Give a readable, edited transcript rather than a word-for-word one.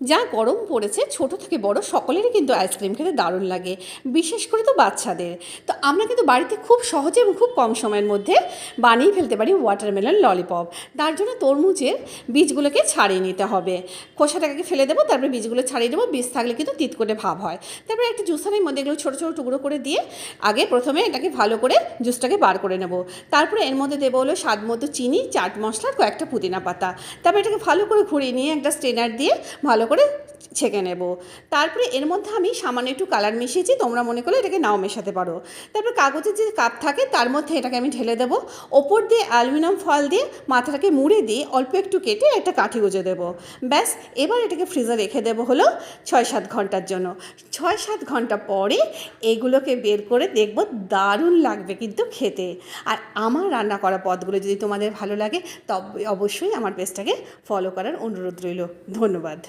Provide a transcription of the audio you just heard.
যা গরম পড়েছে ছোট থেকে বড় সকলেরই কিন্তু আইসক্রিম খেতে দারুণ লাগে, বিশেষ করে তো বাচ্চাদের। তো আমরা কিন্তু বাড়িতে খুব সহজে এবং খুব কম সময়ের মধ্যে বানিয়ে ফেলতে পারি ওয়াটারমেলন ললিপপ। তার জন্য তরমুজের বীজগুলোকে ছাড়িয়ে নিতে হবে। খোসাটাকে ফেলে দেবো, তারপরে বীজগুলো ছাড়িয়ে দেবো। বীজ থাকলে কিন্তু তিত করে ভাব হয়। তারপরে একটা জুসারের মধ্যে এগুলো ছোটো ছোটো টুকরো করে দিয়ে আগে প্রথমে এটাকে ভালো করে জুসটাকে বার করে নেব। তারপরে এর মধ্যে দেবো হলো স্বাদ মতো চিনি, চাট মশলা, কয়েকটা পুদিনা পাতা। তারপরে এটাকে ভালো করে ঘুরিয়ে নিয়ে একটা স্ট্রেনার দিয়ে ভালো করে ছেঁকে নেব। তারপরে এর মধ্যে আমি সামান্য একটু কালার মিশিয়েছি, তোমরা মনে করলে এটাকে নাও মেশাতে পারো। তারপর কাগজের যে কাপ থাকে তার মধ্যে এটাকে আমি ঢেলে দেবো। ওপর দিয়ে অ্যালুমিনিয়াম ফয়েল দিয়ে মাথাটাকে মুড়ে দিয়ে অল্প একটু কেটে একটা কাঠি গুঁজে দেবো। ব্যাস, এবার এটাকে ফ্রিজে রেখে দেবো হলো 6-7 ঘন্টার জন্য। 6-7 ঘন্টা পরে এগুলোকে বের করে দেখবো, দারুণ লাগবে কিন্তু খেতে। আর আমার রান্না করা পদগুলো যদি তোমাদের ভালো লাগে তবে অবশ্যই আমার পেজটাকে ফলো করার অনুরোধ রইল। ধন্যবাদ।